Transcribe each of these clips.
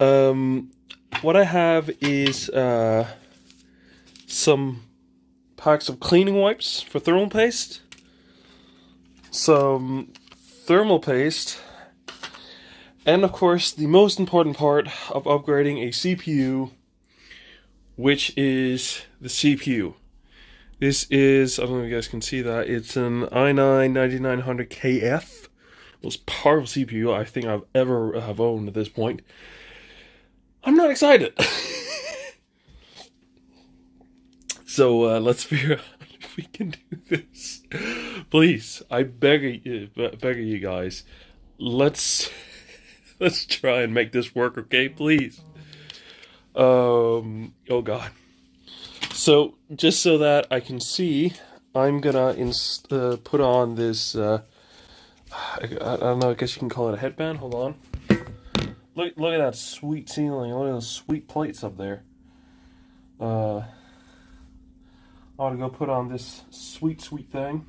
What I have is some packs of cleaning wipes for thermal paste, some thermal paste, and of course the most important part of upgrading a CPU, which is the CPU. This is, I don't know if you guys can see that, it's an i9-9900KF. Most powerful CPU I think I've ever owned at this point. I'm not excited. So let's figure out if we can do this. Please, I beg you guys, let's try and make this work, okay? Please. Oh God. So just so that I can see, I'm gonna put on this. I don't know. I guess you can call it a headband. Hold on. Look at that sweet ceiling. Look at those sweet plates up there. I want to go put on this sweet thing.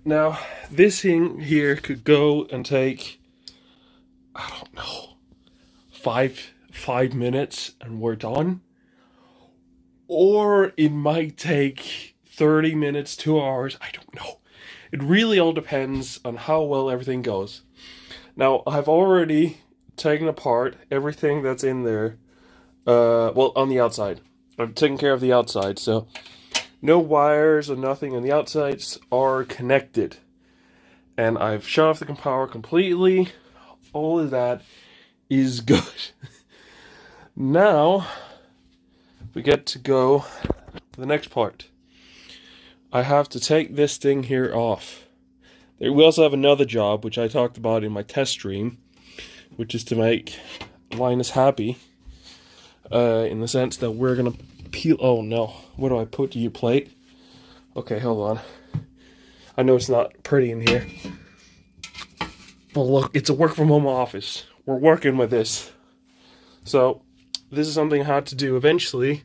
Now, this thing here could go and take, I don't know, five minutes and we're done. Or it might take 30 minutes, 2 hours, I don't know. It really all depends on how well everything goes. Now, I've already taken apart everything that's in there. Well, on the outside. I've taken care of the outside, so no wires or nothing, and the outsides are connected. And I've shut off the power completely. All of that is good. Now, we get to go to the next part. I have to take this thing here off. We also have another job, which I talked about in my test stream, which is to make Linus happy. In the sense that we're gonna peel. Oh no, where do I put you, plate? Okay, hold on. I know it's not pretty in here. Well, look, it's a work from home office. We're working with this. So, this is something I had to do eventually.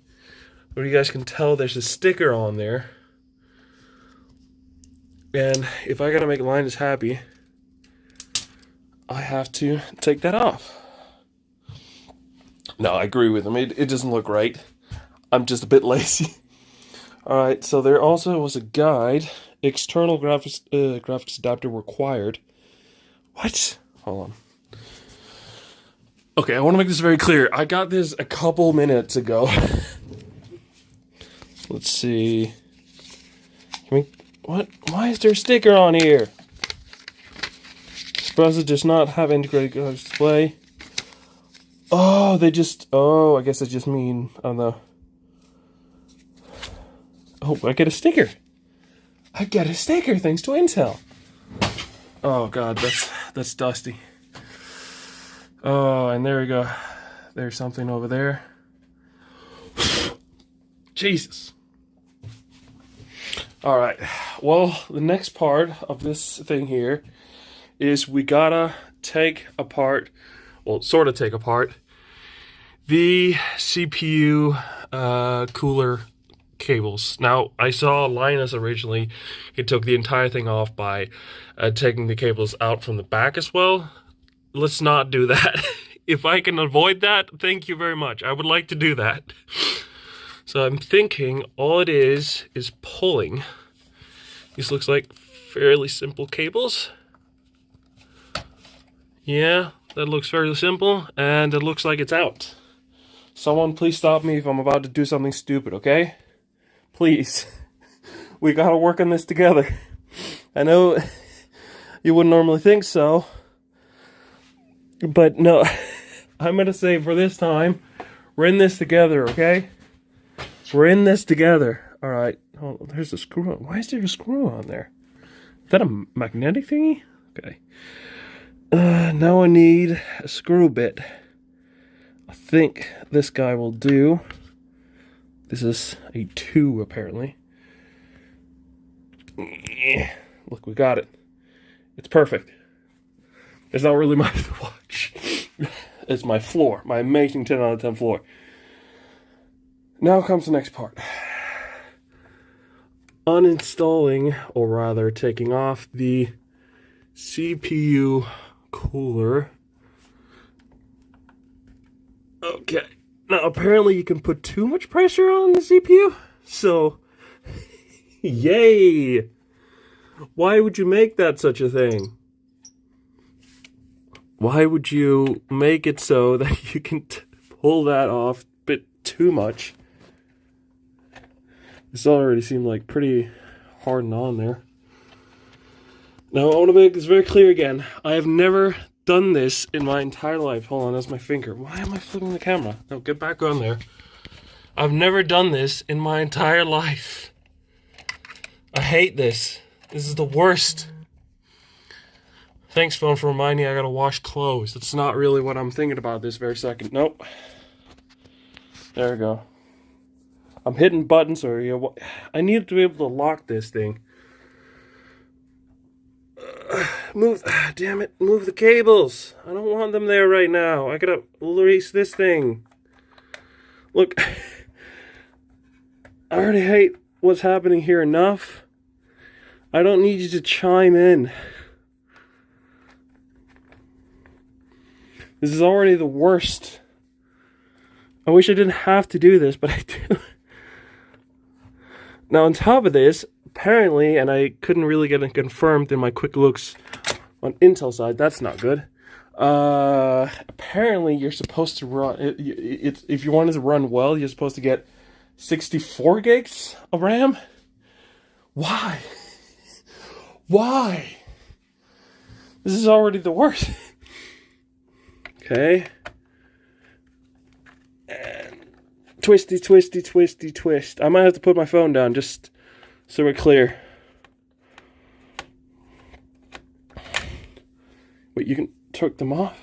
But you guys can tell there's a sticker on there. And if I gotta make Linus happy, I have to take that off. No, I agree with him. It doesn't look right. I'm just a bit lazy. Alright, so there also was a guide. External graphics adapter required. What? Hold on. Okay, I want to make this very clear. I got this a couple minutes ago. Let's see. What? Why is there a sticker on here? This browser does not have integrated graphics display. Oh, I guess they just mean on the... Oh, I get a sticker. I get a sticker thanks to Intel. Oh God, that's dusty. Oh, and there we go. There's something over there. Jesus. Alright, well, the next part of this thing here is we gotta take apart, well, sort of take apart, the CPU cooler cables. Now, I saw Linus originally, he took the entire thing off by taking the cables out from the back as well. Let's not do that. If I can avoid that, thank you very much. I would like to do that. So I'm thinking all it is pulling. These looks like fairly simple cables. Yeah, that looks fairly simple, and it looks like it's out. Someone please stop me if I'm about to do something stupid, okay? Please. We gotta work on this together. I know you wouldn't normally think so, but no, I'm gonna say for this time, we're in this together, okay? We're in this together. Alright, oh, there's a screw on. Why is there a screw on there? Is that a magnetic thingy? Okay. Now I need a screw bit. I think this guy will do. This is a 2 apparently. Look, we got it. It's perfect. It's not really my watch. It's my floor. My amazing 10 out of 10 floor. Now comes the next part. Uninstalling, or rather taking off the CPU cooler. Okay. Now, apparently you can put too much pressure on the CPU. So, yay! Why would you make that such a thing? Why would you make it so that you can pull that off a bit too much? This already seemed like pretty hard and on there. Now, I want to make this very clear again. I have never done this in my entire life. Hold on, that's my finger. Why am I flipping the camera? No, get back on there. I've never done this in my entire life. I hate this. This is the worst. Thanks, phone, for reminding me I gotta wash clothes. That's not really what I'm thinking about this very second. Nope. There we go. I'm hitting buttons, or I need to be able to lock this thing. Damn it, move the cables. I don't want them there right now. I gotta release this thing. Look, I already hate what's happening here enough. I don't need you to chime in. This is already the worst. I wish I didn't have to do this, but I do. Now, on top of this, apparently, and I couldn't really get it confirmed in my quick looks on Intel side, that's not good. Apparently, you're supposed to run, if you want it to run well, you're supposed to get 64 gigs of RAM. Why? Why? This is already the worst. Okay. And twisty, twisty, twisty, twist. I might have to put my phone down just so we're clear. Wait, you can took them off?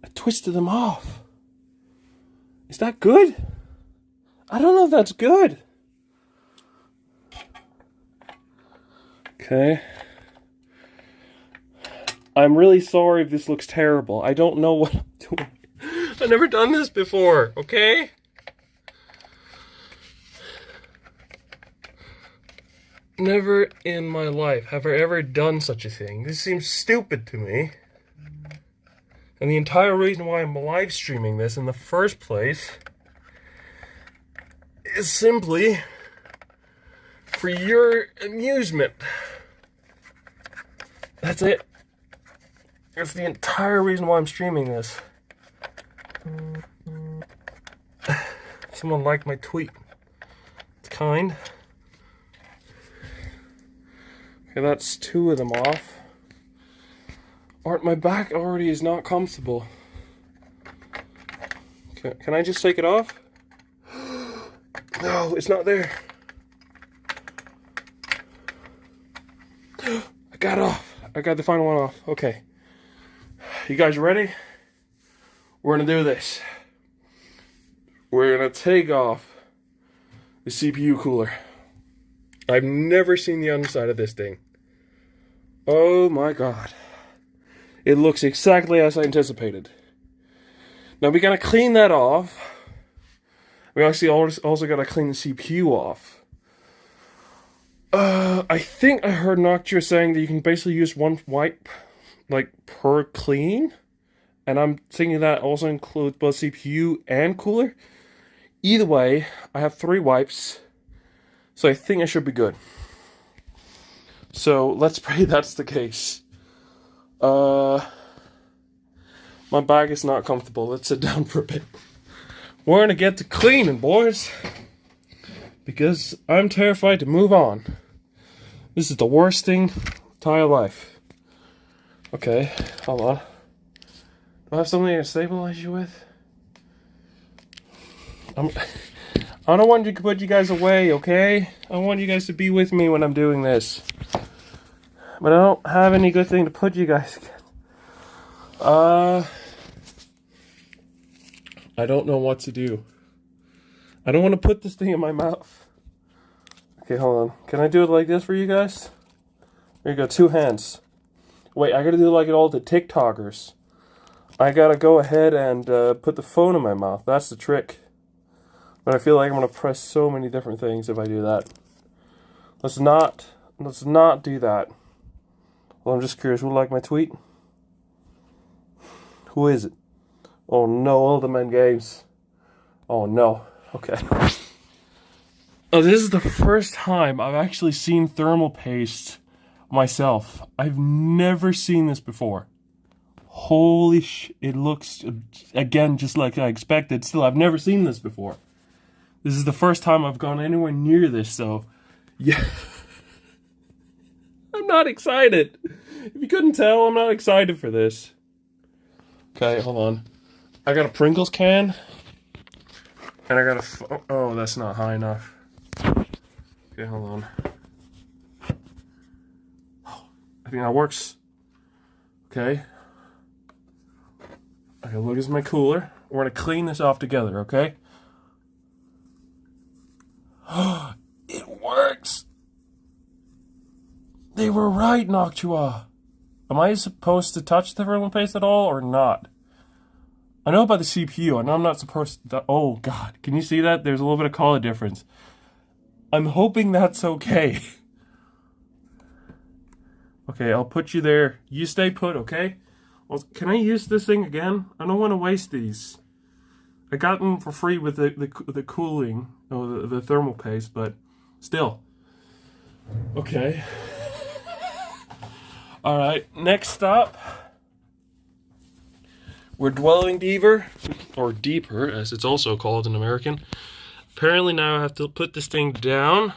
I twisted them off. Is that good? I don't know if that's good. Okay. I'm really sorry if this looks terrible. I don't know what I'm doing. I've never done this before, okay? Never in my life have I ever done such a thing. This seems stupid to me. And the entire reason why I'm live streaming this in the first place is simply for your amusement. That's it. That's the entire reason why I'm streaming this. Someone liked my tweet. It's kind. Okay, that's two of them off. My back already is not comfortable. Can I just take it off? No, it's not there. I got it off. I got the final one off. Okay. You guys ready? We're gonna do this. We're gonna take off the CPU cooler. I've never seen the underside of this thing. Oh my god. It looks exactly as I anticipated. Now we gotta clean that off. We actually also gotta clean the CPU off. I think I heard Noctua saying that you can basically use one wipe, like, per clean. And I'm thinking that also includes both CPU and cooler. Either way, I have 3 wipes. So I think I should be good. So let's pray that's the case. My bag is not comfortable. Let's sit down for a bit. We're gonna get to cleaning, boys. Because I'm terrified to move on. This is the worst thing in my entire life. Okay, hold on. Do I have something to stabilize you with? I don't want to put you guys away, okay? I want you guys to be with me when I'm doing this. But I don't have any good thing to put you guys again. I don't know what to do. I don't want to put this thing in my mouth. Okay, hold on. Can I do it like this for you guys? There you go, 2 hands. Wait, I gotta do like it all the TikTokers. I gotta go ahead and put the phone in my mouth. That's the trick. But I feel like I'm gonna press so many different things if I do that. Let's not do that. Well, I'm just curious, who liked my tweet? Who is it? Oh no, all the men games. Oh no. Okay. Oh, this is the first time I've actually seen thermal paste myself. I've never seen this before. Holy it looks, again, just like I expected. Still, I've never seen this before. This is the first time I've gone anywhere near this, so yeah. I'm not excited. If you couldn't tell, I'm not excited for this. Okay, hold on. I got a Pringles can. And I got a... Oh, that's not high enough. Okay, hold on. Oh, I think that works. Okay. Okay, look, this is my cooler. We're going to clean this off together, okay? It works! They were right, Noctua. Am I supposed to touch the thermal paste at all or not? I know about the CPU. I know I'm not supposed to... Oh, God. Can you see that? There's a little bit of color difference. I'm hoping that's okay. Okay, I'll put you there. You stay put, okay? Well, can I use this thing again? I don't want to waste these. I got them for free with the cooling, or the thermal paste, but still. Okay. Alright, next stop. We're dwelling deeper, or deeper, as it's also called in American. Apparently now I have to put this thing down.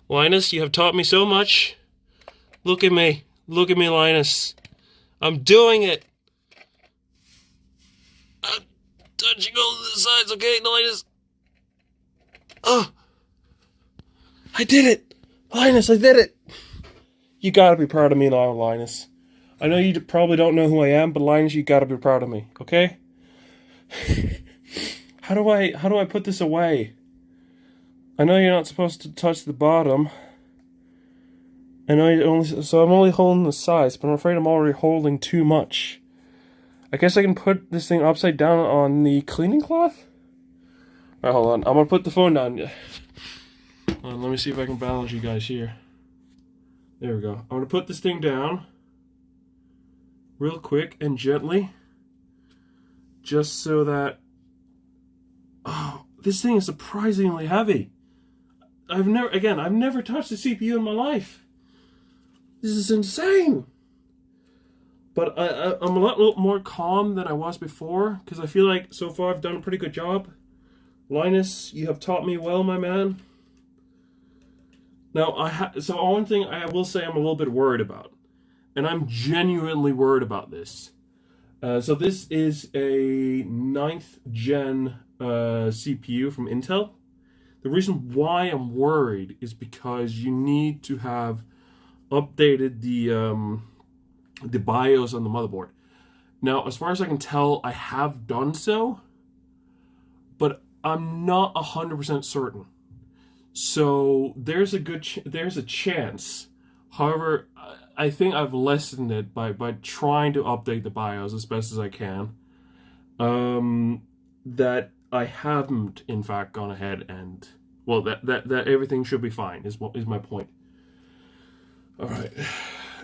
Linus, you have taught me so much. Look at me. Look at me, Linus. I'm doing it. I'm touching all the sides, okay, Linus? Oh, I did it. Linus, I did it. You gotta be proud of me now, Linus. I know you probably don't know who I am, but Linus, you gotta be proud of me, okay? How do I put this away? I know you're not supposed to touch the bottom. I know so I'm only holding the sides, but I'm afraid I'm already holding too much. I guess I can put this thing upside down on the cleaning cloth? Alright, hold on. I'm gonna put the phone down. Hold on, let me see if I can balance you guys here. There we go. I'm gonna put this thing down real quick and gently, just so that... Oh, this thing is surprisingly heavy. I've never touched a CPU in my life. This is insane. But I'm a lot more calm than I was before, because I feel like so far I've done a pretty good job. Linus, you have taught me well, my man. Now, so one thing I will say I'm a little bit worried about, and I'm genuinely worried about this. So this is a 9th gen CPU from Intel. The reason why I'm worried is because you need to have updated the BIOS on the motherboard. Now, as far as I can tell, I have done so, but I'm not 100% certain. So there's a chance. However, I think I've lessened it by trying to update the BIOS as best as I can. That I haven't, in fact, gone ahead and, well, that everything should be fine is my point. All right.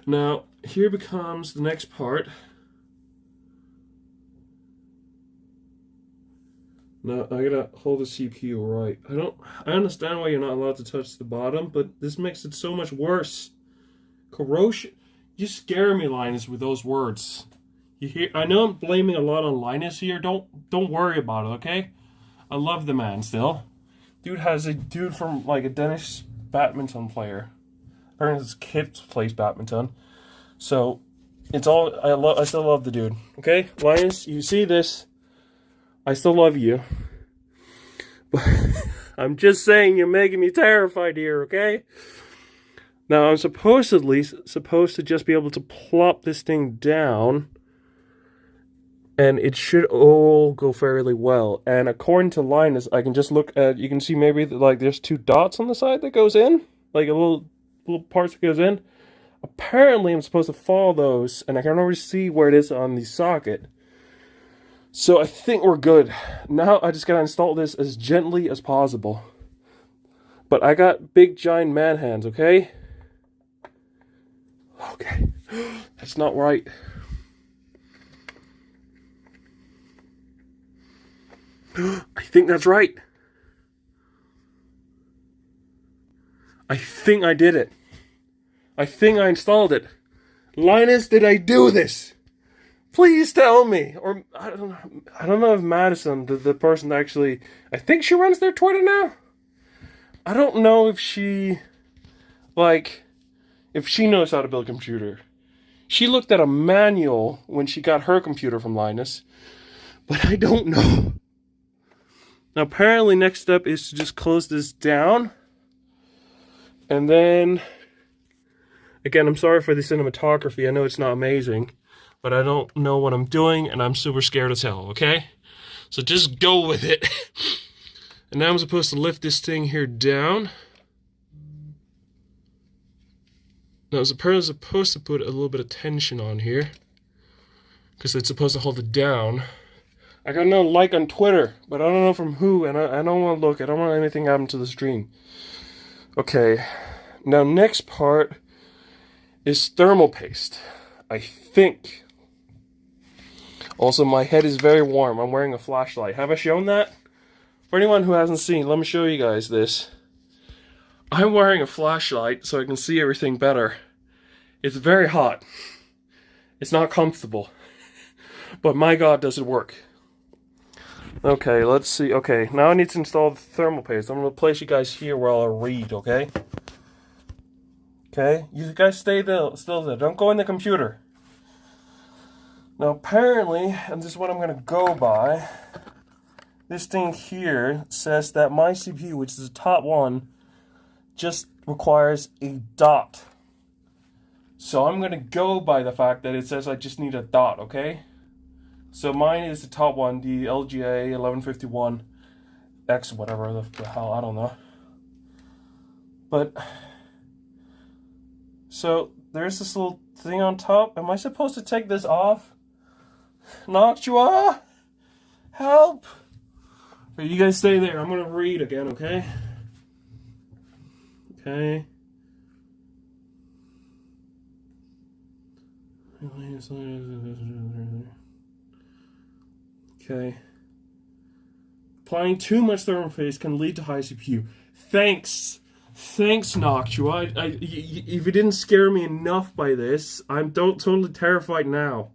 Now, here becomes the next part. Now, I gotta hold the CPU right. I understand why you're not allowed to touch the bottom, but this makes it so much worse. Corrosion. You scare me, Linus, with those words. You hear? I know I'm blaming a lot on Linus here. Don't worry about it, okay? I love the man still. Dude has a dude from like a Danish badminton player. Apparently his kid plays badminton. So it's all I still love the dude. Okay? Linus, you see this. I still love you. But I'm just saying you're making me terrified here, okay? Now I'm supposed to just be able to plop this thing down, and it should all go fairly well. And according to Linus, I can just look at, you can see maybe like there's 2 dots on the side that goes in, like a little parts that goes in. Apparently I'm supposed to follow those, and I can already see where it is on the socket. So I think we're good. Now I just gotta install this as gently as possible. But I got big giant man hands, okay? Okay. That's not right. I think that's right. I think I did it. I think I installed it. Linus, did I do this? Please tell me. Or I don't know if Madison, the person that actually, I think she runs their Twitter now. I don't know if she, if she knows how to build a computer. She looked at a manual when she got her computer from Linus, but I don't know. Now apparently next step is to just close this down. And then, again, I'm sorry for the cinematography. I know it's not amazing, but I don't know what I'm doing, and I'm super scared as hell, okay? So just go with it. And now I'm supposed to lift this thing here down. Now, I was apparently supposed to put a little bit of tension on here, because it's supposed to hold it down. I got no like on Twitter, but I don't know from who, and I don't want to look. I don't want anything to happen to the stream. Okay, now next part is thermal paste, I think. Also, my head is very warm. I'm wearing a flashlight. Have I shown that? For anyone who hasn't seen, let me show you guys this. I'm wearing a flashlight so I can see everything better. It's very hot. It's not comfortable. But my God, does it work. Okay, let's see. Okay, now I need to install the thermal paste. I'm going to place you guys here while I read, okay? Okay, you guys stay still there. Don't go in the computer. Now apparently, and this is what I'm going to go by, this thing here says that my CPU, which is the top one, just requires a dot. So I'm going to go by the fact that it says I just need a dot, okay? So mine is the top one, the LGA 1151X, whatever the hell, I don't know. But, so there's this little thing on top. Am I supposed to take this off? Noctua? Help! Okay, you guys stay there. I'm going to read again, okay? Okay. Okay. Applying too much thermal paste can lead to high CPU. Thanks, Noctua. If you didn't scare me enough by this, I'm totally terrified now.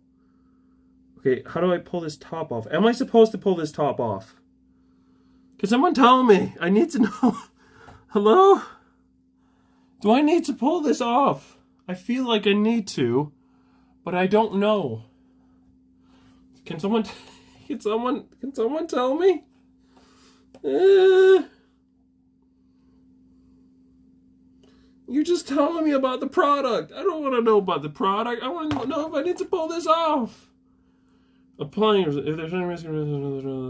Okay, how do I pull this top off? Am I supposed to pull this top off? Can someone tell me? I need to know. Hello? Do I need to pull this off? I feel like I need to, but I don't know. Can someone tell me? You're just telling me about the product. I don't want to know about the product. I want to know if I need to pull this off. Applying, if there's any risk,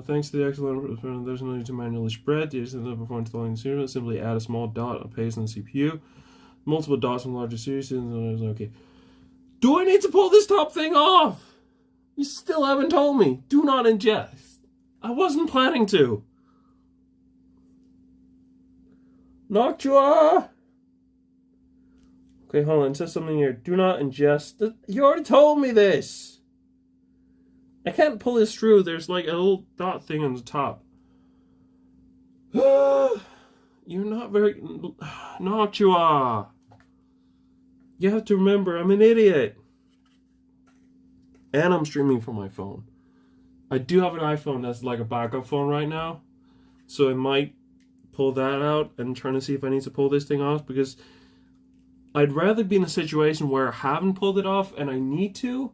thanks to the excellent, there's no need to manually spread. Before installing the serial, simply add a small dot of paste on the CPU. Multiple dots from larger series. Okay. Do I need to pull this top thing off? You still haven't told me. Do not ingest. I wasn't planning to. Noctua! Okay, hold on. It says something here. Do not ingest. You already told me this. I can't pull this through. There's like a little dot thing on the top. You're not very... Noctua! You have to remember, I'm an idiot. And I'm streaming from my phone. I do have an iPhone that's like a backup phone right now. So I might pull that out and trying to see if I need to pull this thing off. Because I'd rather be in a situation where I haven't pulled it off and I need to,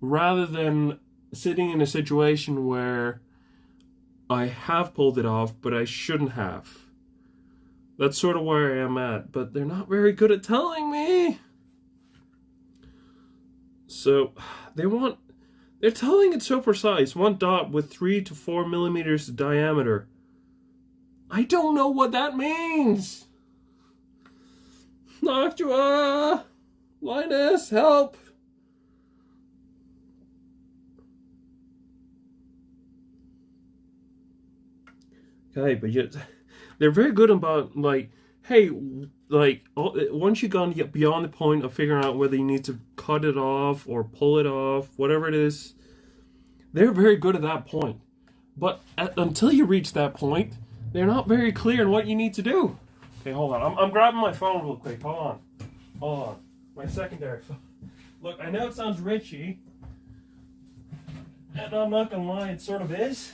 rather than sitting in a situation where I have pulled it off, but I shouldn't have. That's sort of where I am at. But they're not very good at telling me. So, they're telling it so precise. One dot with 3 to 4 millimeters diameter. I don't know what that means. Noctua! Linus, help! Okay, but yet, they're very good about, like, hey, like, once you've gone beyond the point of figuring out whether you need to cut it off or pull it off, whatever it is. They're very good at that point. But until you reach that point, they're not very clear on what you need to do. Okay, hold on. I'm grabbing my phone real quick. Hold on. My secondary phone. Look, I know it sounds richy, and I'm not gonna lie, it sort of is.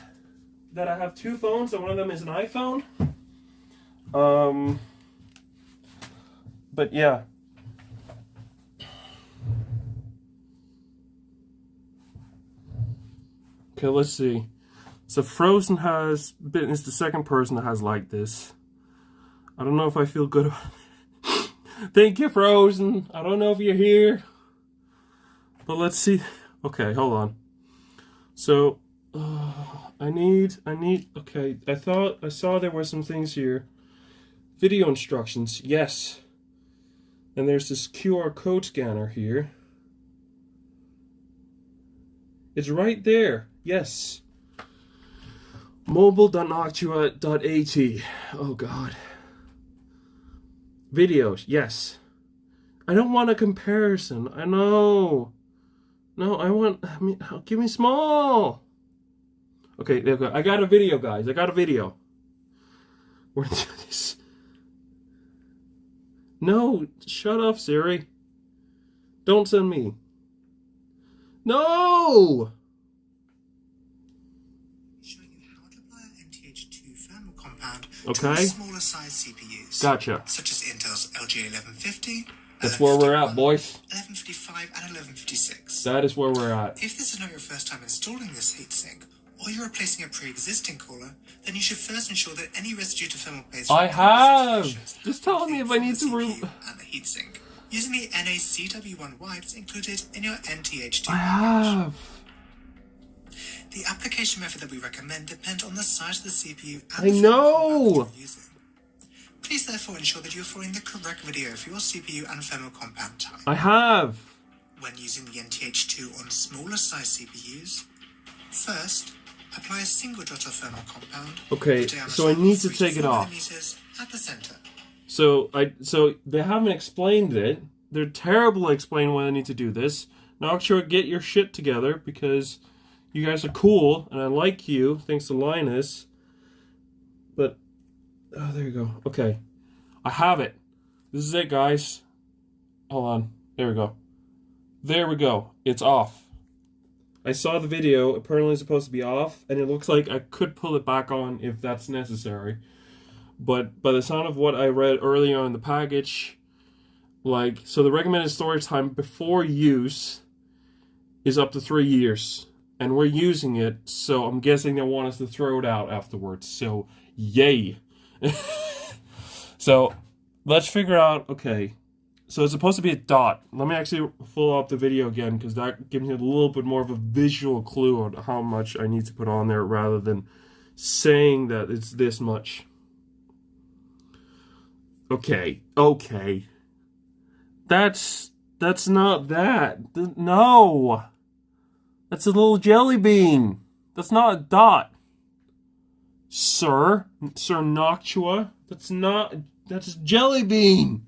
That I have two phones, and one of them is an iPhone. But yeah. Okay, let's see. So Frozen is the second person that has liked this. I don't know if I feel good about it. Thank you, Frozen. I don't know if you're here. But let's see. Okay, hold on. So, I need, okay, I saw there were some things here. Video instructions, yes. And there's this QR code scanner here. It's right there, yes. Mobile.noctua.at. Oh God. Videos, yes. I don't want a comparison. I know. No, give me small. Okay, there we go. I got a video, guys. I got a video. We're gonna do this. No, shut up, Siri. Don't send me. No! Showing you how to apply NTH2 thermal compound okay. to smaller size CPUs. Gotcha. Such as Intel's LGA 1150. That's where we're at, boys. 1155 and 1156. That is where we're at. If this is not your first time installing this heatsink, or you're replacing a pre-existing cooler, then you should first ensure that any residue to thermal paste. I have. Just tell me if I need to remove and the heatsink using the NACW1 wipes included in your NTH2 I have. The application method that we recommend depends on the size of the CPU and I the know. you're using. Please therefore ensure that you're following the correct video for your CPU and thermal compound type. I have. When using the NTH2 on smaller size CPUs, first, apply a single dot of thermal compound. Okay, so I need to take it off. At the center. So they haven't explained it. They're terrible at explaining when I need to do this. Noctua, get your shit together because you guys are cool and I like you, thanks to Linus. But oh, there you go. Okay, I have it. This is it, guys. Hold on. There we go. There we go. It's off. I saw the video. Apparently it's supposed to be off, and it looks like I could pull it back on if that's necessary. But by the sound of what I read earlier in the package, so the recommended storage time before use is up to 3 years. And we're using it, so I'm guessing they want us to throw it out afterwards. So, yay. So, let's figure out, okay. So it's supposed to be a dot. Let me actually follow up the video again, because that gives me a little bit more of a visual clue on how much I need to put on there, rather than saying that it's this much. Okay. That's not that. No. That's a little jelly bean. That's not a dot. Sir Noctua. That's jelly bean.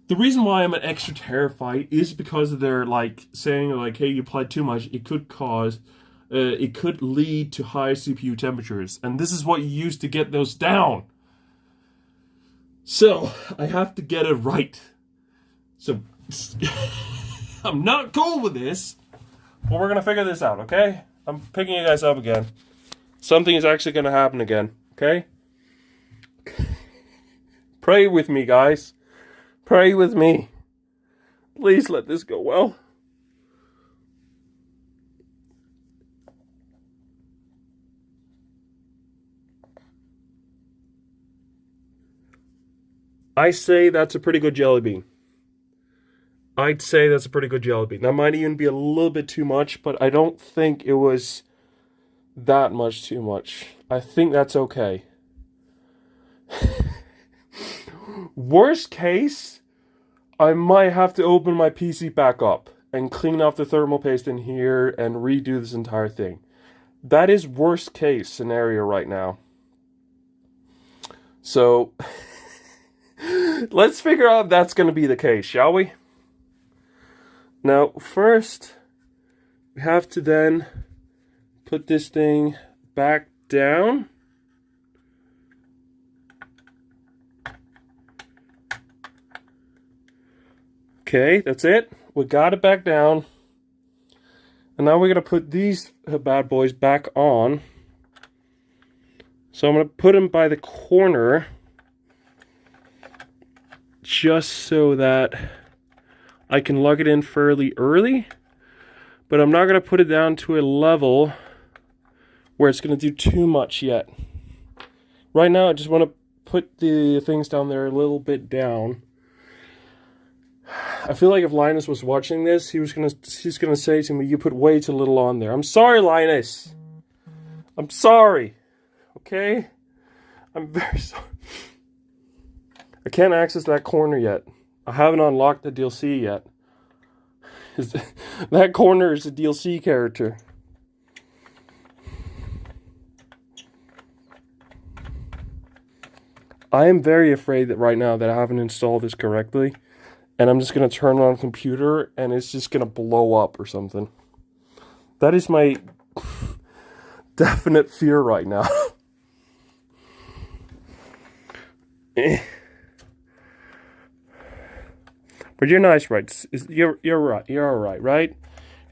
The reason why I'm extra terrified is because they're saying hey, you applied too much. It could lead to high CPU temperatures, and this is what you use to get those down. So I have to get it right. So I'm not cool with this, but we're gonna figure this out, okay? I'm picking you guys up again. Something is actually gonna happen again, okay? Pray with me, guys. Pray with me. Please let this go well. I say that's a pretty good jelly bean. I'd say that's a pretty good jelly bean. That might even be a little bit too much, but I don't think it was that much too much. I think that's okay. Worst case, I might have to open my PC back up and clean off the thermal paste in here and redo this entire thing. That is worst case scenario right now. So, let's figure out if that's going to be the case, shall we? Now, first, we have to then put this thing back down. Okay, that's it. We got it back down. And now we're going to put these bad boys back on. So I'm going to put them by the corner, just so that I can lug it in fairly early. But I'm not going to put it down to a level where it's going to do too much yet. Right now I just want to put the things down there a little bit down. I feel like if Linus was watching this, he's gonna say to me, "You put way too little on there." I'm sorry, Linus. I'm sorry. Okay? I'm very sorry. I can't access that corner yet. I haven't unlocked the DLC yet. That corner is a DLC character. I am very afraid that right now that I haven't installed this correctly. And I'm just going to turn on the computer and it's just going to blow up or something. That is my definite fear right now. But you're nice, right? You're right. You're all right, right?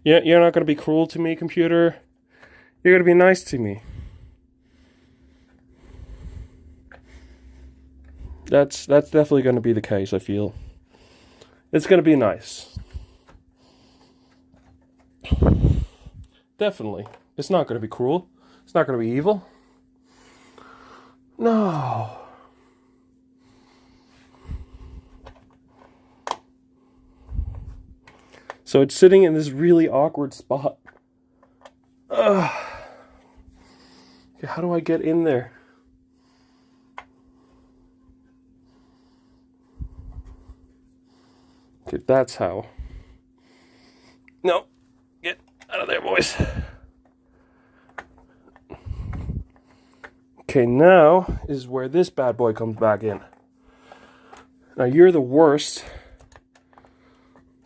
You're not going to be cruel to me, computer. You're going to be nice to me. That's definitely going to be the case, I feel. It's going to be nice. Definitely. It's not going to be cruel. It's not going to be evil. No. So it's sitting in this really awkward spot. Ugh. Okay, how do I get in there? Okay, that's how. No. Get out of there, boys. Okay, now is where this bad boy comes back in. Now, you're the worst.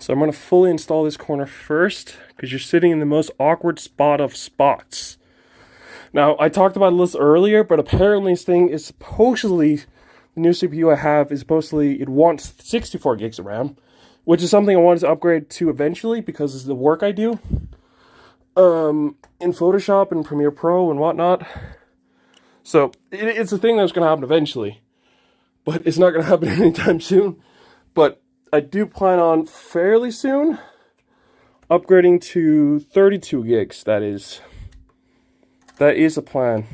So I'm going to fully install this corner first, because you're sitting in the most awkward spot of spots. Now, I talked about this earlier, but apparently this thing is supposedly, the new CPU I have is supposedly, it wants 64 gigs of RAM. Which is something I wanted to upgrade to eventually because it's the work I do in Photoshop and Premiere Pro and whatnot. So it's a thing that's going to happen eventually. But it's not going to happen anytime soon. But I do plan on fairly soon upgrading to 32 gigs, that is. That is a plan.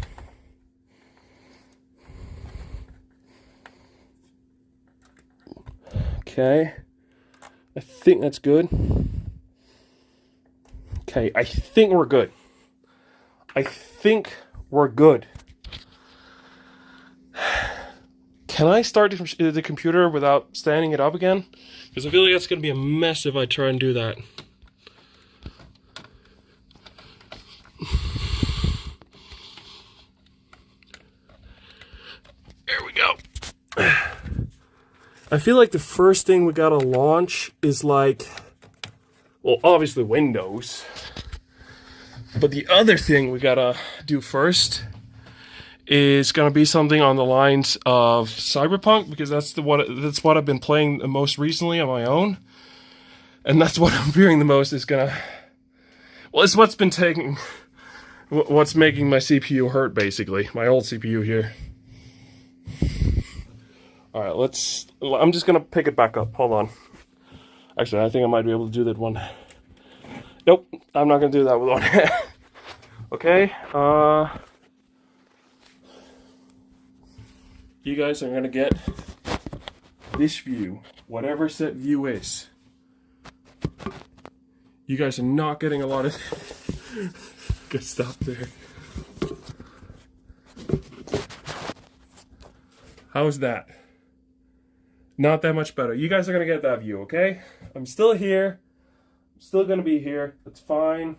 Okay. I think that's good. Okay, I think we're good. Can I start the computer without standing it up again? Because I feel like that's going to be a mess if I try and do that. There we go. I feel like the first thing we gotta launch is like, well, obviously Windows. But the other thing we gotta do first is gonna be something on the lines of Cyberpunk, because that's what I've been playing the most recently on my own, and that's what I'm fearing the most is gonna. Well, it's what's making my CPU hurt, basically, my old CPU here. Alright, I'm just gonna pick it back up. Hold on. Actually, I think I might be able to do that one. Nope, I'm not gonna do that with one hand. Okay, you guys are gonna get this view, whatever set view is. You guys are not getting a lot of good stuff there. How's that? Not that much better. You guys are gonna get that view, okay? I'm still here. I'm still gonna be here. That's fine.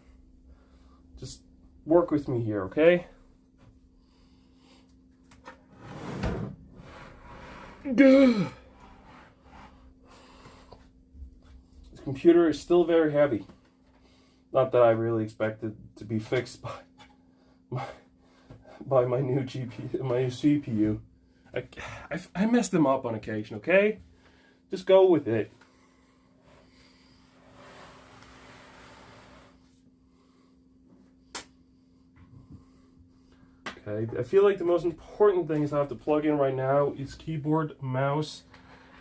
Just work with me here, okay? It's computer is still very heavy. Not that I really expected to be fixed by my new GPU, my new CPU. I mess them up on occasion, okay? Just go with it. Okay, I feel like the most important thing is I have to plug in right now is keyboard, mouse,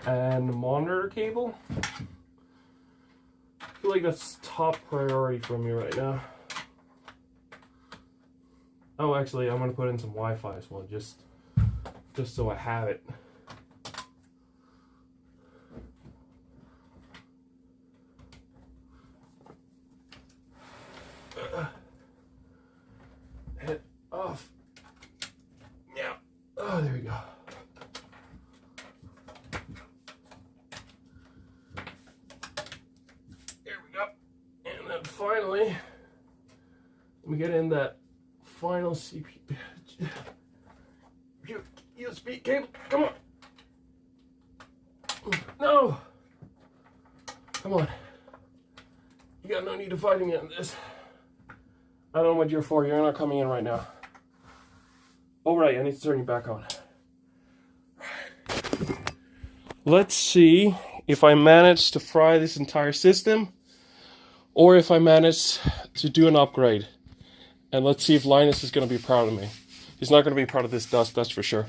and monitor cable. I feel like that's top priority for me right now. Oh, actually, I'm gonna put in some Wi-Fi as well, just so I have it. Head off. Yeah. Oh, there we go. There we go. And then finally, let me get in that final CPU. USB cable. Come on. No. Come on. You got no need to fight me on this. I don't know what you're for. You're not coming in right now. Oh, right. I need to turn you back on. Let's see if I manage to fry this entire system or if I manage to do an upgrade. And let's see if Linus is going to be proud of me. He's not going to be proud of this dust, that's for sure.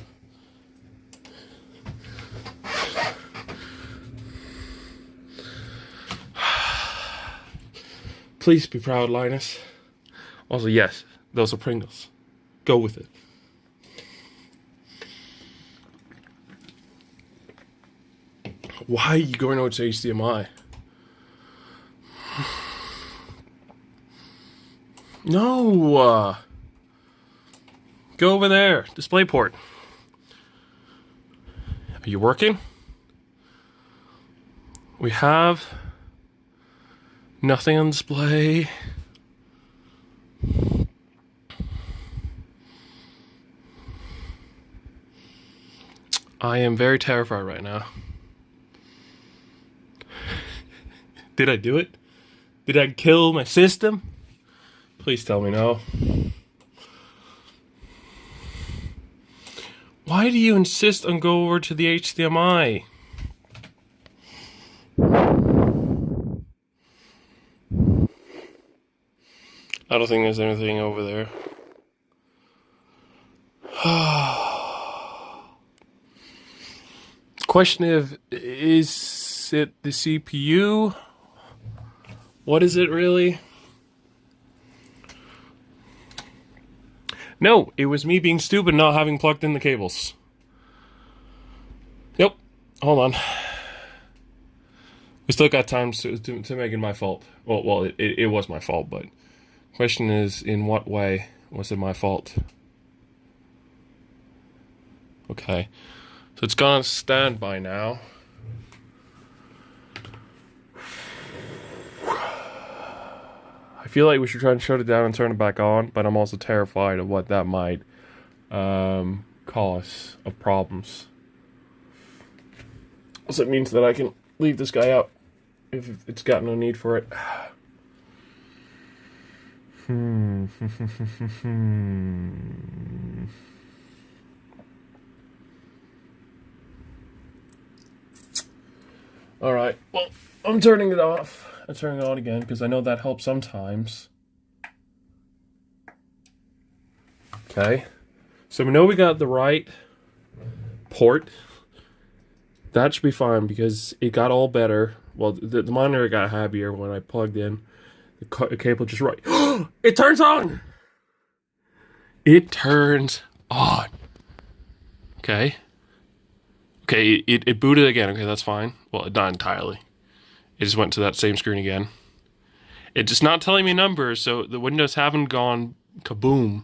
Please be proud, Linus. Also, yes, those are Pringles. Go with it. Why are you going over to HDMI? No! Go over there. DisplayPort. Are you working? We have nothing on display. I am very terrified right now. Did I do it? Did I kill my system? Please tell me no. Why do you insist on go over to the HDMI? I don't think there's anything over there. Question is it the CPU? What is it really? No, it was me being stupid not having plugged in the cables. Yep. Hold on. We still got time to make it my fault. Well, it was my fault, but question is, in what way was it my fault? Okay. So it's gone on standby now. I feel like we should try and shut it down and turn it back on, but I'm also terrified of what that might cause of problems. Also, it means that I can leave this guy out if it's got no need for it. Alright, well, I'm turning it off. I'm turning it on again because I know that helps sometimes. Okay, so we know we got the right port. That should be fine because it got all better. Well, the monitor got happier when I plugged in. The cable just right. It turns on! It turns on. Okay. Okay, it booted again. Okay, that's fine. Well, not entirely. It just went to that same screen again. It's just not telling me numbers, so the windows haven't gone kaboom.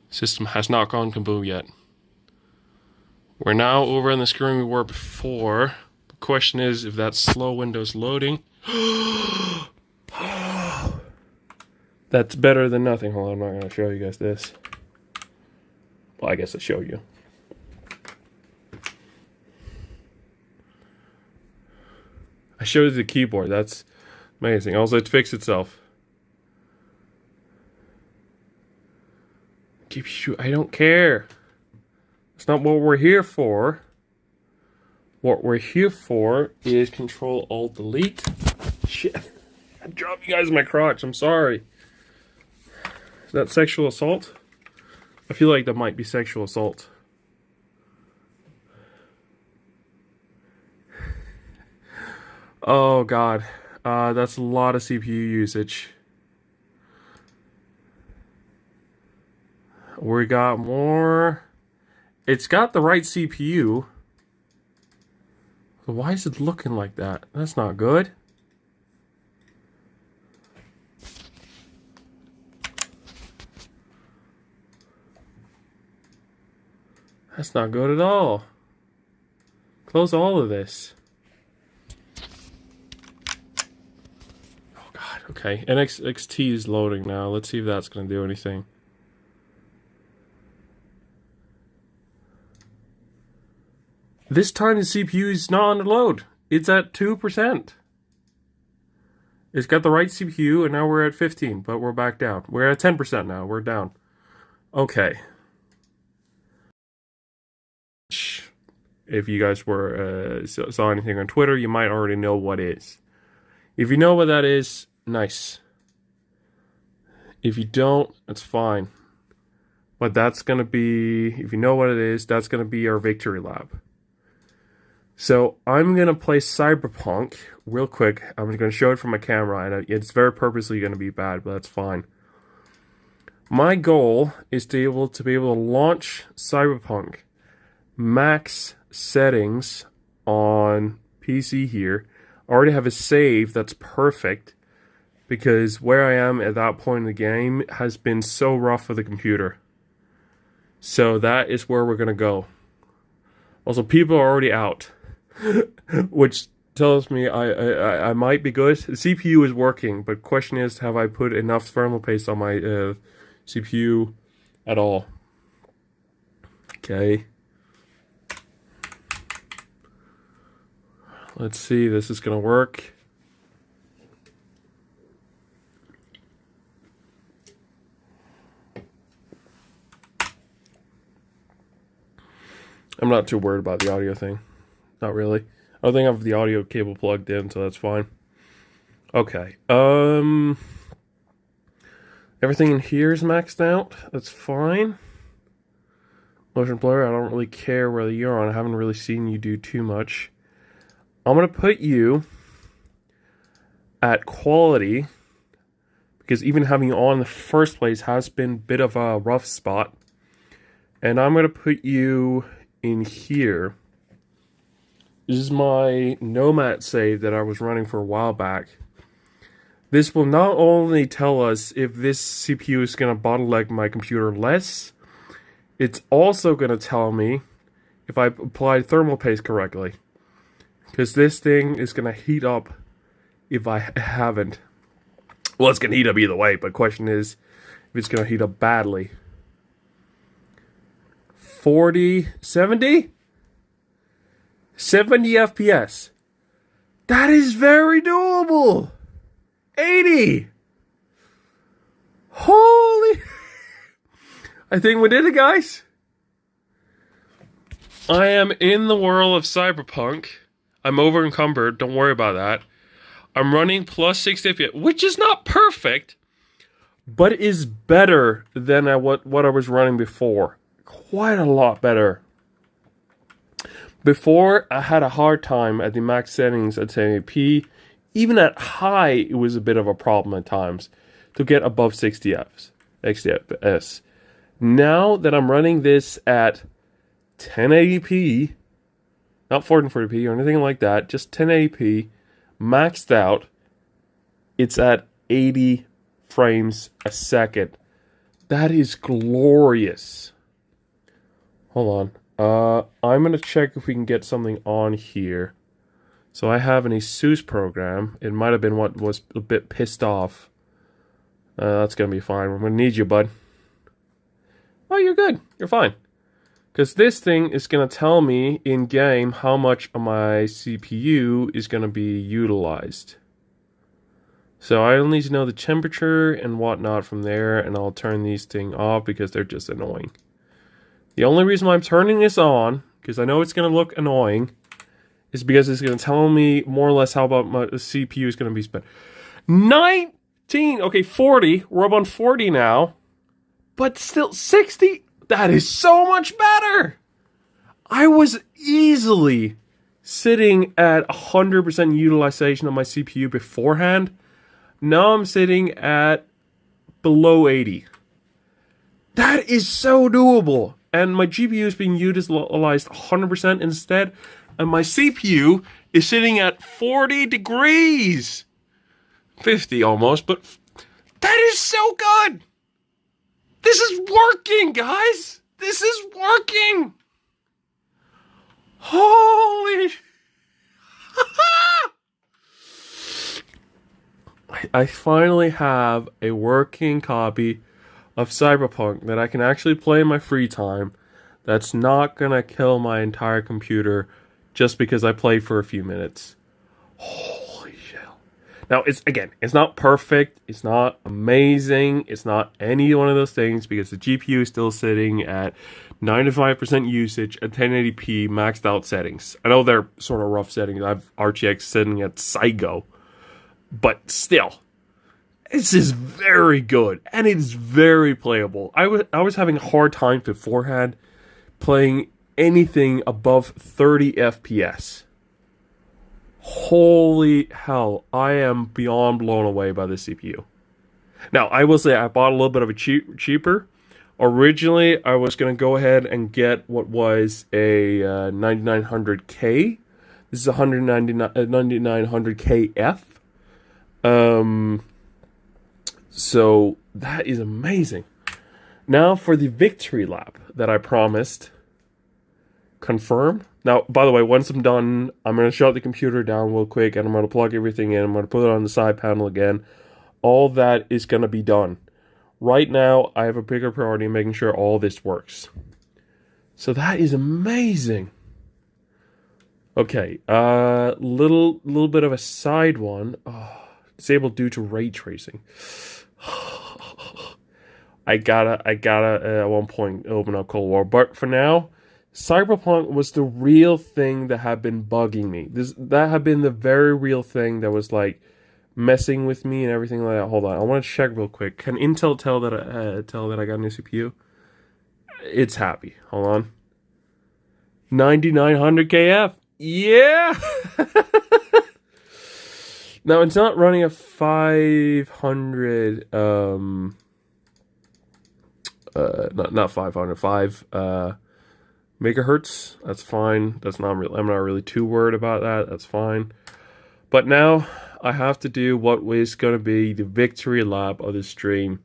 System has not gone kaboom yet. We're now over on the screen we were before. The question is if that slow window's loading. That's better than nothing. Hold on, I'm not going to show you guys this. Well, I guess I'll show you. showed you the keyboard. That's amazing. Also, it fixed itself. I don't care. That's not what we're here for. What we're here for is Control Alt Delete. Shit. I dropped you guys in my crotch. I'm sorry. Is that sexual assault? I feel like that might be sexual assault. Oh god. That's a lot of CPU usage. We got more. It's got the right CPU. Why is it looking like that? That's not good. That's not good at all. Close all of this. Oh god, okay. NXT is loading now. Let's see if that's going to do anything. This time the CPU is not under load. It's at 2%. It's got the right CPU, and now we're at 15, but we're back down. We're at 10% now. We're down. Okay. If you guys were saw anything on Twitter, you might already know what it is. If you know what that is, nice. If you don't, that's fine. But that's going to be, if you know what it is, that's going to be our victory lap. So I'm going to play Cyberpunk real quick. I'm going to show it from my camera, and it's very purposely going to be bad, but that's fine. My goal is to be able to launch Cyberpunk max settings on PC here. I already have a save that's perfect because where I am at that point in the game has been so rough for the computer. So that is where we're going to go. Also, people are already out. Which tells me I might be good. The CPU is working, but question is, have I put enough thermal paste on my CPU at all? Okay. Let's see, this is gonna work. I'm not too worried about the audio thing. Not really. I don't think I have the audio cable plugged in, so that's fine. Okay. Everything in here is maxed out. That's fine. Motion blur, I don't really care whether you're on. I haven't really seen you do too much. I'm going to put you at quality, because even having you on in the first place has been a bit of a rough spot. And I'm going to put you in here. This is my Nomad save that I was running for a while back. This will not only tell us if this CPU is going to bottleneck my computer less, it's also going to tell me if I applied thermal paste correctly. Because this thing is going to heat up if I haven't. Well, it's going to heat up either way, but question is if it's going to heat up badly. 40, 70? 70 FPS. That is very doable. 80. Holy. I think we did it, guys. I am in the world of Cyberpunk. I'm over encumbered. Don't worry about that. I'm running plus 60 FPS, which is not perfect, but is better than what I was running before. Quite a lot better. Before, I had a hard time at the max settings at 1080p. Even at high, it was a bit of a problem at times to get above 60 FPS. Now that I'm running this at 1080p, not 1440p or anything like that, just 1080p, maxed out, it's at 80 frames a second. That is glorious. Hold on. I'm going to check if we can get something on here. So I have an ASUS program. It might have been what was a bit pissed off. That's going to be fine. We're going to need you, bud. Oh, you're good. You're fine. Because this thing is going to tell me in-game how much of my CPU is going to be utilized. So I'll need to know the temperature and whatnot from there, and I'll turn these things off because they're just annoying. The only reason why I'm turning this on, because I know it's going to look annoying, is because it's going to tell me more or less how about my CPU is going to be spent. 19, okay, 40, we're up on 40 now, but still 60. That is so much better. I was easily sitting at 100% utilization of my CPU beforehand. Now I'm sitting at below 80. That is so doable. And my GPU is being utilized 100% instead. And my CPU is sitting at 40 degrees. 50 almost, but that is so good. This is working, guys. This is working. Holy. I finally have a working copy of Cyberpunk that I can actually play in my free time. That's not gonna kill my entire computer just because I played for a few minutes. Now, it's not perfect, it's not amazing, it's not any one of those things because the GPU is still sitting at 95% usage at 1080p maxed out settings. I know they're sort of rough settings. I have RTX sitting at Psycho, but still, this is very good and it's very playable. I was having a hard time beforehand playing anything above 30 FPS. Holy hell, I am beyond blown away by this CPU. Now, I will say I bought a little bit of a cheaper. Originally, I was going to go ahead and get what was a 9900K. This is a 9900KF. So, that is amazing. Now for the victory lap that I promised. Confirm. Now, by the way, once I'm done, I'm going to shut the computer down real quick and I'm going to plug everything in. I'm going to put it on the side panel again. All that is going to be done. Right now, I have a bigger priority in making sure all this works. So that is amazing. Okay, little bit of a side one. Oh, disabled due to ray tracing. I gotta at one point open up Cold War, but for now, Cyberpunk was the real thing that had been bugging me. That had been the very real thing that was like messing with me and everything like that. Hold on, I want to check real quick. Can Intel tell that I got a new CPU? It's happy. Hold on. 9900KF. Yeah. Now it's not running a 500. Not 500. 5 megahertz. That's fine. That's not really. I'm not really too worried about that. That's fine. But now I have to do what is going to be the victory lap of the stream.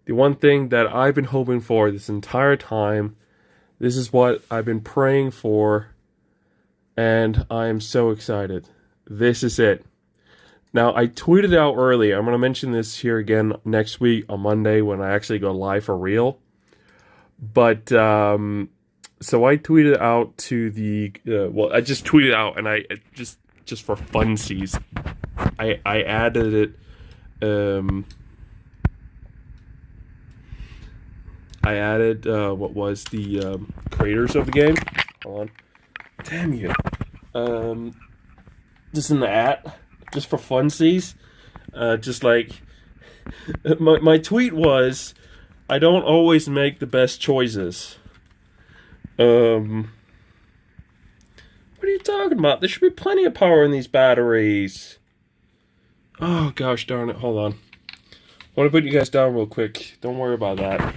The one thing that I've been hoping for this entire time. This is what I've been praying for. And I am so excited. This is it. Now, I tweeted out earlier. I'm going to mention this here again next week on Monday when I actually go live for real. But, so I tweeted out to the, I just tweeted out and I just for funsies, I added it, I added, what was the, creators of the game. Hold on. Damn you. Just in the just for funsies. Just like, my tweet was, I don't always make the best choices. What are you talking about? There should be plenty of power in these batteries. Oh, gosh darn it. Hold on. I want to put you guys down real quick. Don't worry about that.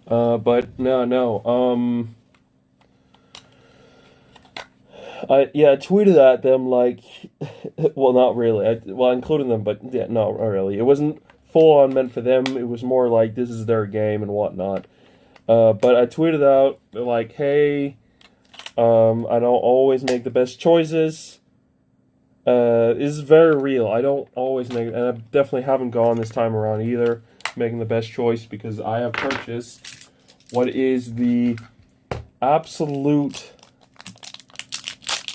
But no. I tweeted at them like, well, not really. Including them, but yeah, no, not really. It wasn't full on meant for them. It was more like this is their game and whatnot. But I tweeted out like, hey, I don't always make the best choices. This is very real. I don't always make, and I definitely haven't gone this time around either. making the best choice because I have purchased what is the absolute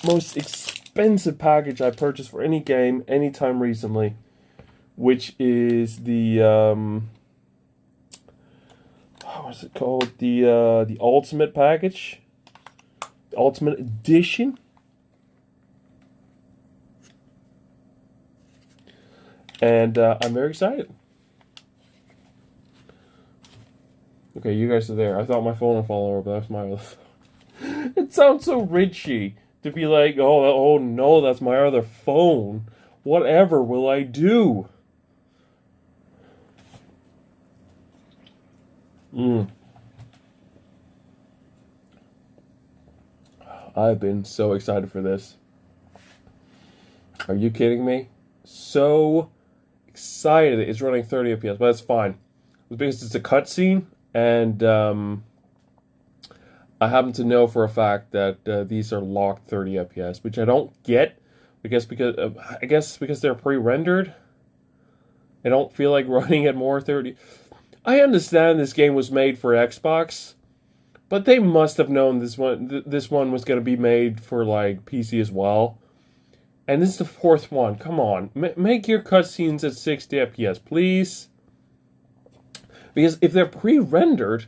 most expensive package I purchased for any game anytime recently, which is the what's it called? The Ultimate package, the Ultimate Edition. And I'm very excited. Okay, you guys are there. I thought my phone would fall over, but that's my other phone. It sounds so Richie to be like, oh no, that's my other phone. Whatever will I do? I've been so excited for this. Are you kidding me? So excited. It's running 30 FPS, but that's fine. Because it's a cutscene, and I happen to know for a fact that these are locked 30 FPS, which I don't get, because I guess because they're pre-rendered. I don't feel like running at more 30. I understand this game was made for Xbox, but they must have known this one was going to be made for like PC as well. And this is the fourth one. Come on, make your cutscenes at 60 FPS, please. Because if they're pre-rendered,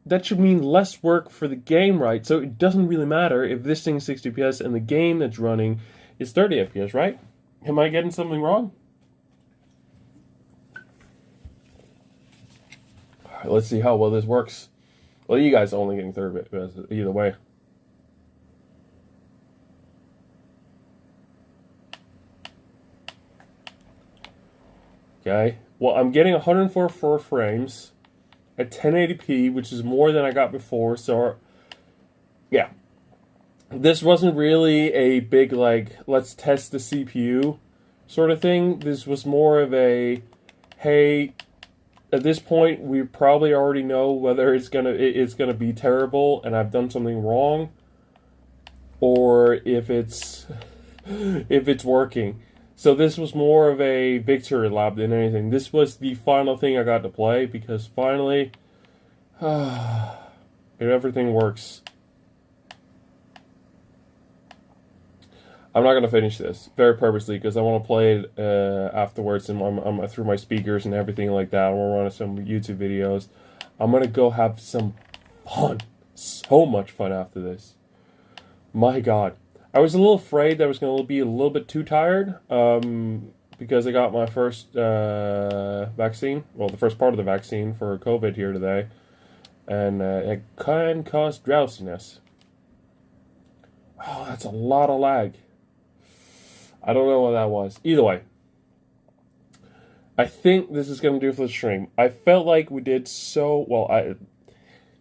that should mean less work for the game, right? So it doesn't really matter if this thing's 60 FPS and the game that's running is 30 FPS, right? Am I getting something wrong? All right, let's see how well this works. Well, you guys are only getting 30 FPS either way. Okay, well, I'm getting 104 frames at 1080p, which is more than I got before, so, yeah. This wasn't really a big, like, let's test the CPU sort of thing. This was more of a, hey, at this point, we probably already know whether it's gonna be terrible and I've done something wrong, or if it's working. So this was more of a victory lap than anything. This was the final thing I got to play, because finally, everything works. I'm not going to finish this, very purposely, because I want to play it afterwards, and I'm through my speakers and everything like that. I want to run some YouTube videos. I'm going to go have some fun. So much fun after this. My God. I was a little afraid that I was going to be a little bit too tired, because I got my first vaccine, well, the first part of the vaccine for COVID here today, and it can cause drowsiness. Oh, that's a lot of lag. I don't know what that was. Either way, I think this is going to do for the stream. I felt like we did so well.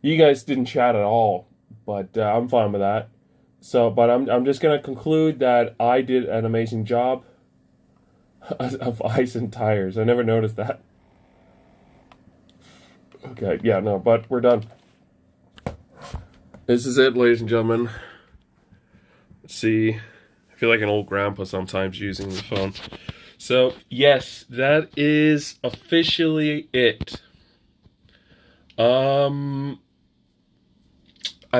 You guys didn't chat at all, but I'm fine with that. So, but I'm just going to conclude that I did an amazing job of ice and tires. I never noticed that. Okay, yeah, no, but we're done. This is it, ladies and gentlemen. Let's see. I feel like an old grandpa sometimes using the phone. So, yes, that is officially it. I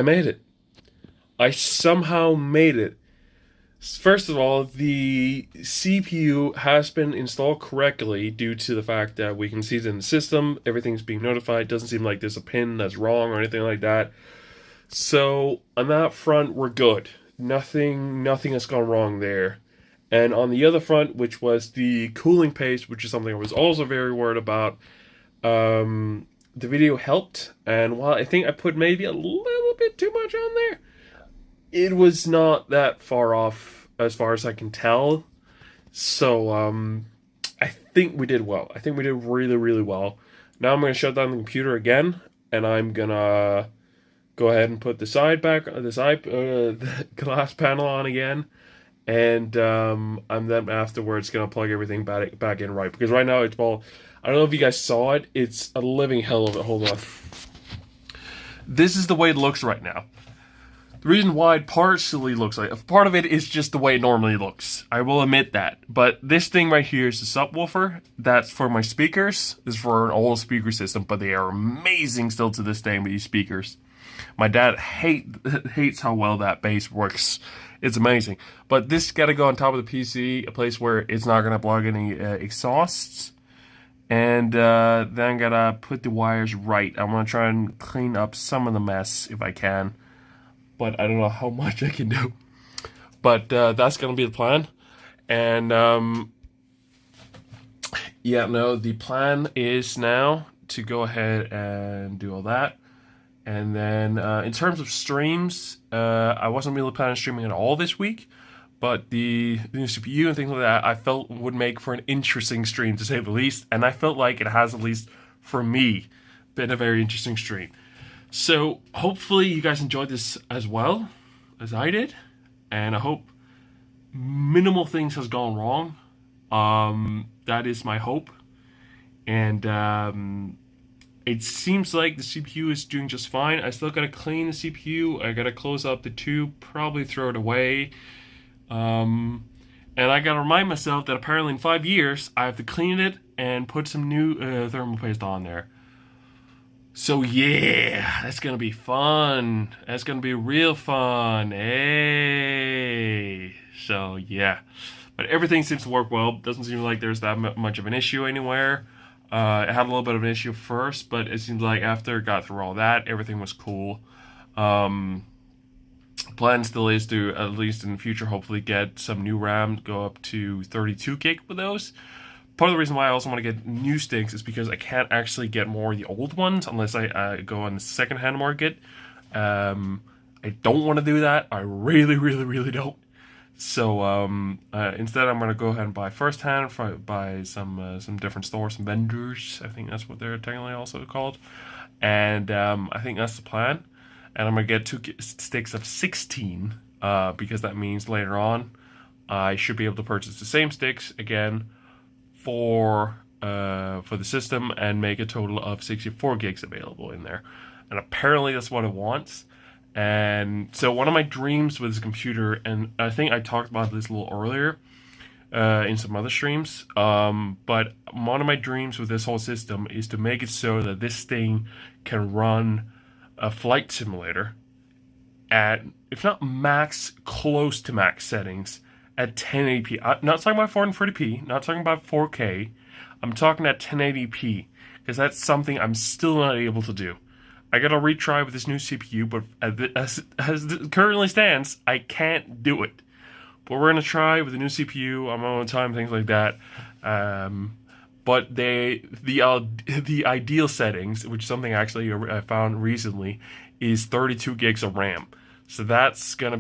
made it. I somehow made it. First of all, the CPU has been installed correctly due to the fact that we can see it in the system. Everything's being notified. It doesn't seem like there's a pin that's wrong or anything like that. So, on that front, we're good. Nothing has gone wrong there. And on the other front, which was the cooling paste, which is something I was also very worried about, the video helped. And while I think I put maybe a little bit too much on there, it was not that far off as far as I can tell. So, I think we did well. I think we did really, really well. Now I'm going to shut down the computer again, and I'm going to go ahead and put the glass panel on again. And I'm then afterwards going to plug everything back in right. Because right now it's all, I don't know if you guys saw it. It's a living hell of it. Hold on. This is the way it looks right now. The reason why it partially looks like, part of it is just the way it normally looks. I will admit that. But this thing right here is a subwoofer. That's for my speakers. This is for an old speaker system, but they are amazing still to this day with these speakers. My dad hates how well that bass works. It's amazing. But this got to go on top of the PC, a place where it's not going to plug any exhausts. And then gotta put the wires right. I'm going to try and clean up some of the mess if I can. But I don't know how much I can do. But that's going to be the plan. And yeah, no, the plan is now to go ahead and do all that. And then in terms of streams, I wasn't really planning on streaming at all this week. But the new CPU and things like that, I felt would make for an interesting stream, to say the least. And I felt like it has, at least for me, been a very interesting stream. So hopefully you guys enjoyed this as well as I did. And I hope minimal things has gone wrong. That is my hope. And it seems like the CPU is doing just fine. I still gotta clean the CPU. I gotta close up the tube, probably throw it away. And I gotta remind myself that apparently in 5 years, I have to clean it and put some new thermal paste on there. So yeah, that's gonna be fun. That's gonna be real fun. Hey. So yeah, but everything seems to work well. Doesn't seem like there's that much of an issue anywhere. It had a little bit of an issue first, but it seems like after it got through all that, everything was cool. Plan still is to, at least in the future, hopefully get some new RAM, go up to 32 gig with those. Part of the reason why I also want to get new sticks is because I can't actually get more of the old ones unless I go on the second-hand market. I don't want to do that. I really, really, really don't. So instead, I'm going to go ahead and buy first-hand, buy some different stores, some vendors. I think that's what they're technically also called. And I think that's the plan. And I'm going to get 2 sticks of 16 because that means later on I should be able to purchase the same sticks again for the system and make a total of 64 gigs available in there. And apparently that's what it wants. And so one of my dreams with this computer, and I think I talked about this a little earlier in some other streams, but one of my dreams with this whole system is to make it so that this thing can run a flight simulator at, if not max, close to max settings at 1080p. I'm not talking about 440p, not talking about 4K. I'm talking at 1080p because that's something I'm still not able to do. I gotta retry with this new CPU, but as it currently stands, I can't do it. But we're gonna try with the new CPU on my own time, things like that. But the ideal settings, which is something actually I found recently, is 32 gigs of RAM. So that's gonna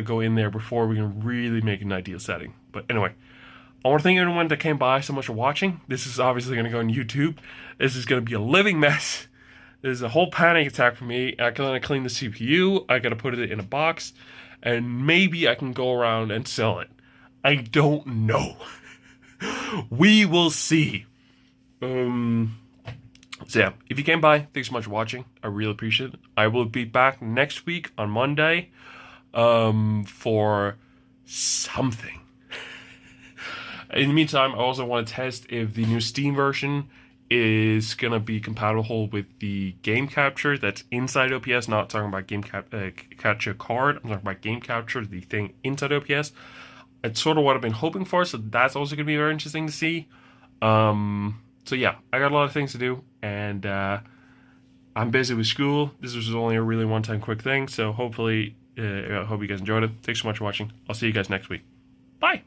go in there before we can really make an ideal setting. But anyway, I want to thank everyone that came by so much for watching. This is obviously gonna go on YouTube. This is gonna be a living mess. There's a whole panic attack for me. I gotta clean the CPU. I gotta put it in a box, and maybe I can go around and sell it. I don't know. We will see. So yeah, if you came by, thanks so much for watching. I really appreciate it. I will be back next week on Monday for something. In the meantime, I also want to test if the new Steam version is going to be compatible with the game capture that's inside OPS. Not talking about game capture card. I'm talking about game capture, the thing inside OPS. It's sort of what I've been hoping for, so that's also going to be very interesting to see. So yeah, I got a lot of things to do, and I'm busy with school. This was only a really one-time quick thing, so hopefully, I hope you guys enjoyed it. Thanks so much for watching. I'll see you guys next week. Bye!